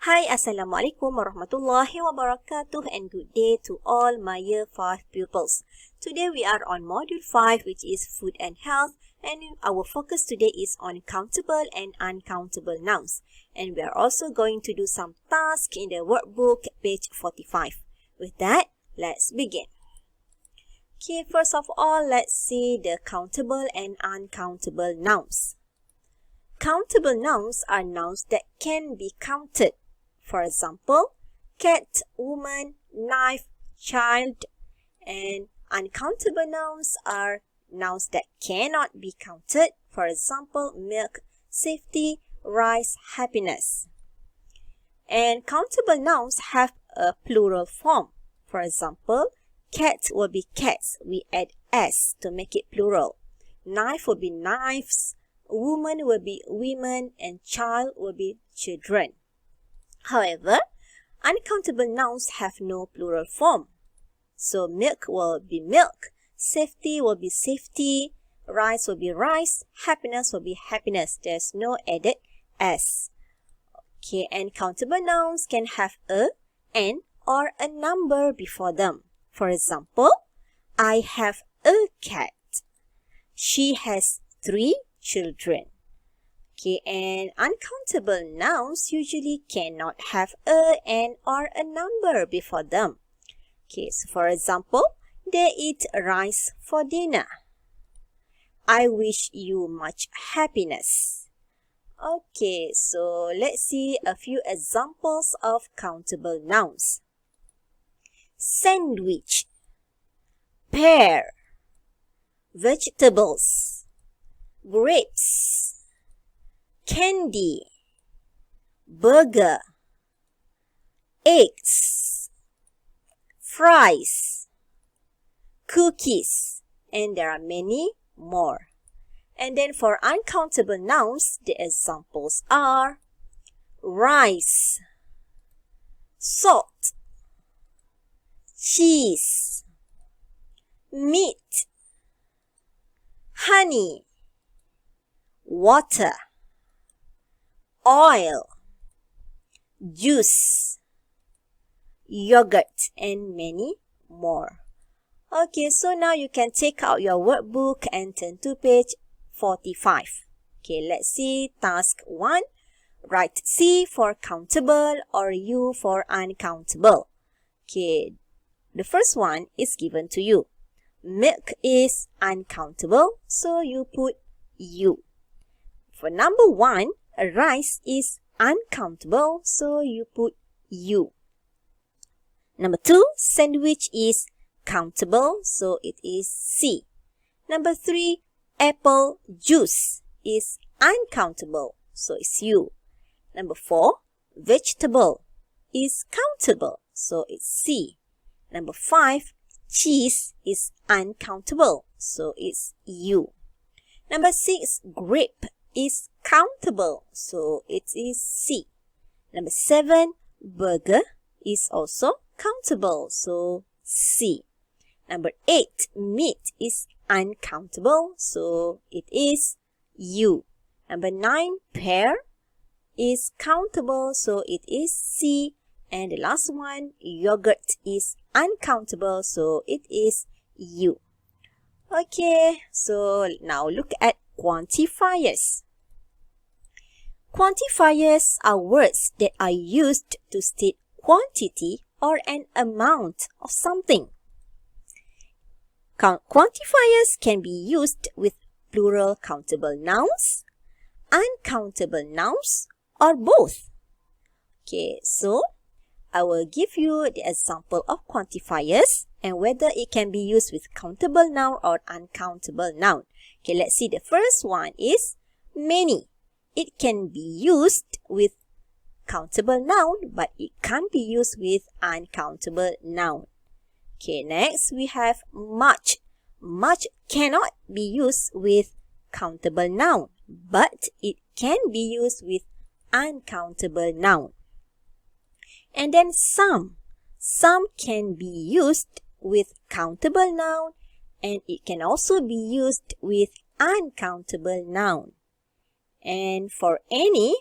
Hi, Assalamualaikum warahmatullahi wabarakatuh and good day to all my Year 5 pupils. Today we are on Module 5, which is Food and Health, and our focus today is on countable and uncountable nouns. And we are also going to do some tasks in the workbook, page 45. With that, let's begin. Okay, first of all, let's see the countable and uncountable nouns. Countable nouns are nouns that can be counted. For example, cat, woman, knife, child. And uncountable nouns are nouns that cannot be counted. For example, milk, safety, rice, happiness. And countable nouns have a plural form. For example, cat will be cats. We add s to make it plural. Knife will be knives. Woman will be women. And child will be children. However, uncountable nouns have no plural form. So milk will be milk, safety will be safety, rice will be rice, happiness will be happiness. There's no added s. Okay, and countable nouns can have a, an, or a number before them. For example, I have a cat. She has 3 children. Okay, and uncountable nouns usually cannot have a, an, or a number before them. Okay, so for example, they eat rice for dinner. I wish you much happiness. Okay, so let's see a few examples of countable nouns. Sandwich, pear, vegetables, grapes, candy, burger, eggs, fries, cookies, and there are many more. And then for uncountable nouns, the examples are rice, salt, cheese, meat, honey, water, oil, juice, yogurt, and many more. Okay, so now you can take out your workbook and turn to page 45. Okay, let's see task 1. Write C for countable or U for uncountable. Okay, the first one is given to you. Milk is uncountable, so you put U. For number 1, rice is uncountable, so you put U. Number 2, sandwich is countable, so it is C. Number 3, apple juice is uncountable, so it's U. Number 4, vegetable is countable, so it's C. Number 5, cheese is uncountable, so it's U. Number 6, grape is countable, so it is C. Number 7, burger is also countable, so C. Number 8, meat is uncountable, so it is U. Number 9, pear is countable, so it is C. And the last one, yogurt is uncountable, so it is U. Okay, so now look at quantifiers. Quantifiers are words that are used to state quantity or an amount of something. Quantifiers can be used with plural countable nouns, uncountable nouns, or both. Okay, so I will give you the example of quantifiers and whether it can be used with countable noun or uncountable noun. Okay, let's see. The first one is many. It can be used with countable noun, but it can't be used with uncountable noun. Okay, next we have much. Much cannot be used with countable noun, but it can be used with uncountable noun. And then some. Some can be used with countable noun, and it can also be used with uncountable noun. And for any,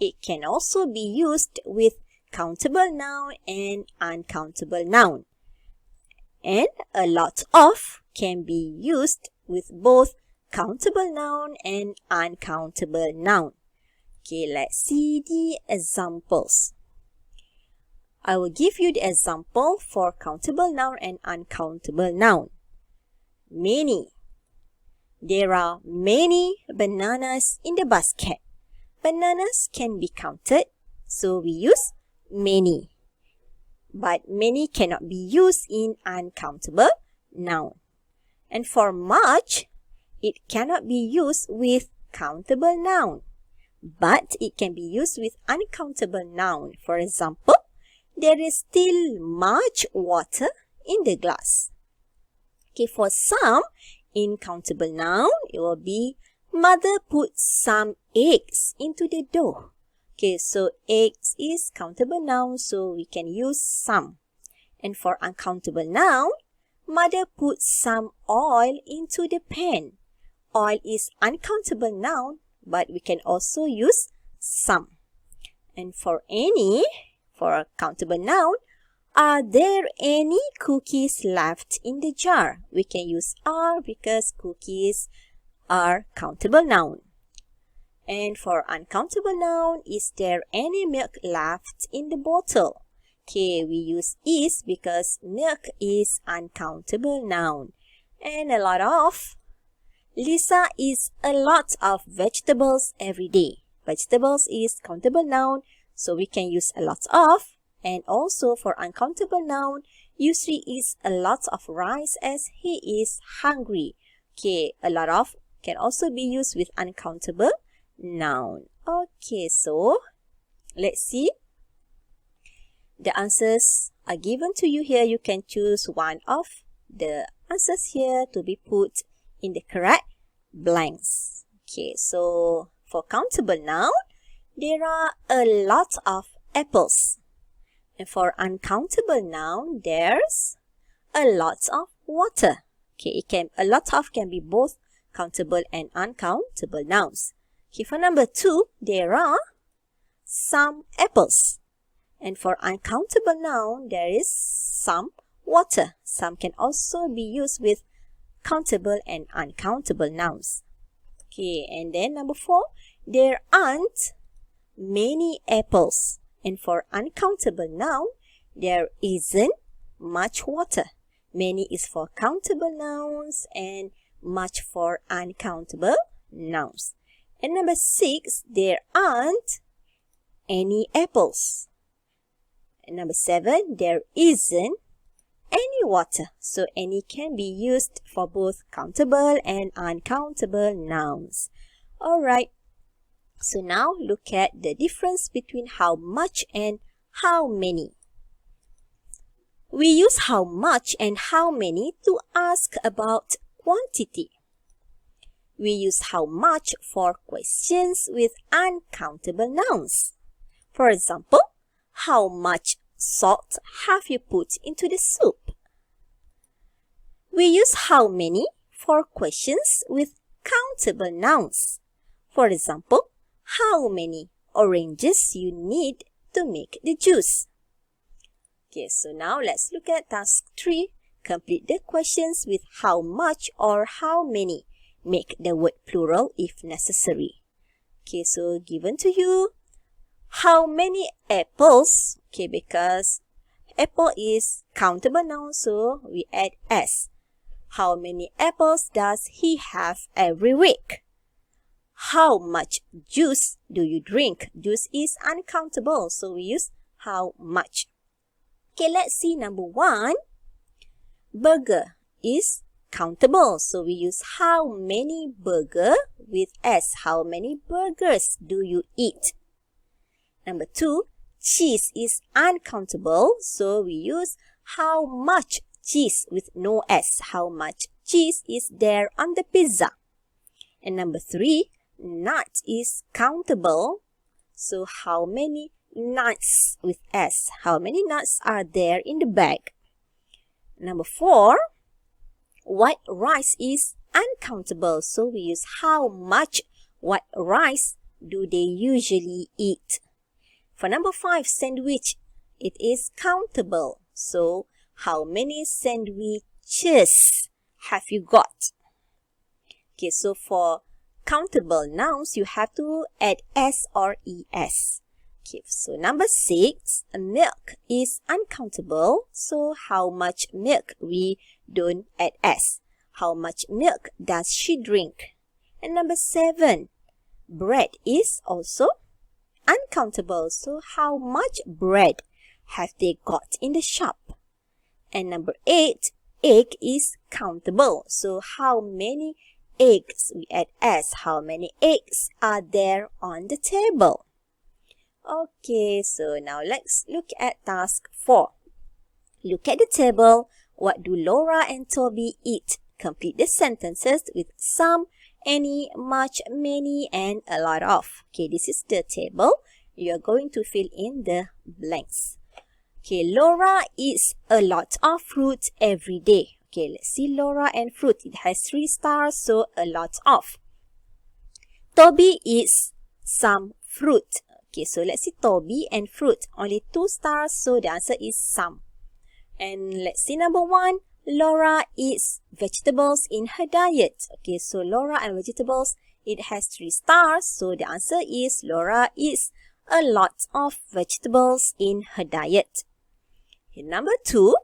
it can also be used with countable noun and uncountable noun. And a lot of can be used with both countable noun and uncountable noun. Okay, let's see the examples. I will give you the example for countable noun and uncountable noun. Many. There are many bananas in the basket. Bananas can be counted, so we use many. But many cannot be used in uncountable noun. And for much, it cannot be used with countable noun, but it can be used with uncountable noun. For example, there is still much water in the glass. Okay, for some, in countable noun, it will be mother put some eggs into the dough. Okay, so eggs is countable noun, so we can use some. And for uncountable noun, mother put some oil into the pan. Oil is uncountable noun, but we can also use some. And for any, for a countable noun, are there any cookies left in the jar? We can use are because cookies are countable noun. And for uncountable noun, is there any milk left in the bottle? Okay, we use is because milk is uncountable noun. And a lot of. Lisa eats a lot of vegetables every day. Vegetables is countable noun, so we can use a lot of. And also for uncountable noun, Yusri eats a lot of rice as he is hungry. Okay, a lot of can also be used with uncountable noun. Okay, so let's see. The answers are given to you here. You can choose one of the answers here to be put in the correct blanks. Okay, so for countable noun, there are a lot of apples. And for uncountable noun, there's a lot of water. Okay, a lot of can be both countable and uncountable nouns. Okay, for number 2, there are some apples. And for uncountable noun, there is some water. Some can also be used with countable and uncountable nouns. Okay, and then number 4, there aren't many apples. And for uncountable noun, there isn't much water. Many is for countable nouns and much for uncountable nouns. And number 6, there aren't any apples. And number 7, there isn't any water. So any can be used for both countable and uncountable nouns. Alright, so now look at the difference between how much and how many. We use how much and how many to ask about quantity. We use how much for questions with uncountable nouns. For example, how much salt have you put into the soup? We use how many for questions with countable nouns. For example, how many oranges you need to make the juice? Okay, so now let's look at task 3. Complete the questions with how much or how many. Make the word plural if necessary. Okay, so given to you, how many apples? Okay, because apple is countable noun, so we add s. How many apples does he have every week? How much juice do you drink? Juice is uncountable, so we use how much. Okay, let's see number 1. Burger is countable, so we use how many burger with s. How many burgers do you eat? Number 2, cheese is uncountable, so we use how much cheese with no s. How much cheese is there on the pizza? And number 3, nut is countable, so how many nuts with s? How many nuts are there in the bag? Number 4, white rice is uncountable, so we use how much white rice do they usually eat? For number 5, sandwich, it is countable. So, how many sandwiches have you got? Okay, so for countable nouns, you have to add S or ES. Okay, so number 6, milk is uncountable. So, how much milk we don't add S? How much milk does she drink? And number 7, bread is also uncountable. So, how much bread have they got in the shop? And number 8, egg is countable. So, how many eggs we add S? How many eggs are there on the table? Okay, so now let's look at task 4. Look at the table. What do Laura and Toby eat? Complete the sentences with some, any, much, many, and a lot of. Okay, this is the table. You are going to fill in the blanks. Okay, Laura eats a lot of fruit every day. Okay, let's see Laura and fruit. It has 3 stars, so a lot of. Toby eats some fruit. Okay, so let's see Toby and fruit. Only 2 stars, so the answer is some. And let's see number 1. Laura eats vegetables in her diet. Okay, so Laura and vegetables, it has 3 stars, so the answer is Laura eats a lot of vegetables in her diet. Okay, number 2.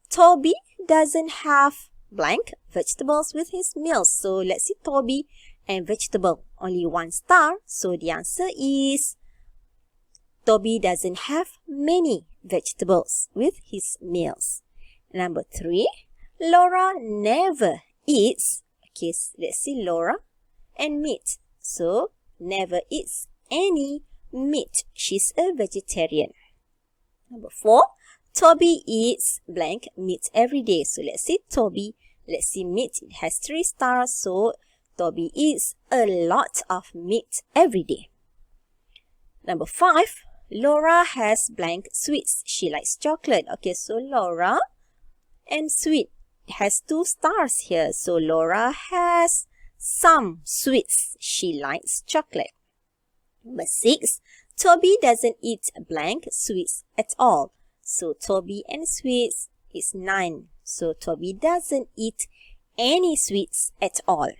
Toby doesn't have blank vegetables with his meals. So let's see Toby and vegetable. Only 1 star. So the answer is Toby doesn't have many vegetables with his meals. Number 3. Laura never eats. Okay, let's see Laura and meat. So never eats any meat. She's a vegetarian. Number 4. Toby eats blank meat every day. So let's see Toby. Let's see meat. It has 3 stars. So Toby eats a lot of meat every day. Number 5. Laura has blank sweets. She likes chocolate. Okay, so Laura and sweet has 2 stars here. So Laura has some sweets. She likes chocolate. Number 6. Toby doesn't eat blank sweets at all. So Toby and sweets is 9. So Toby doesn't eat any sweets at all.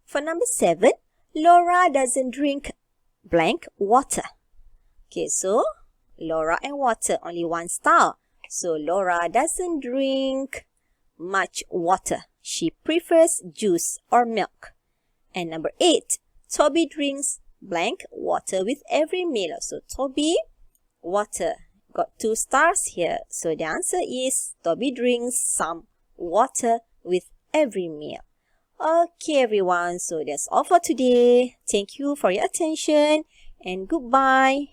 For number 7, Laura doesn't drink blank water. Okay, so Laura and water, only 1 star. So Laura doesn't drink much water. She prefers juice or milk. And number 8, Toby drinks blank water with every meal. So Toby, water, got 2 stars here. So the answer is Toby drinks some water with every meal. Okay everyone, so that's all for today. Thank you for your attention and goodbye.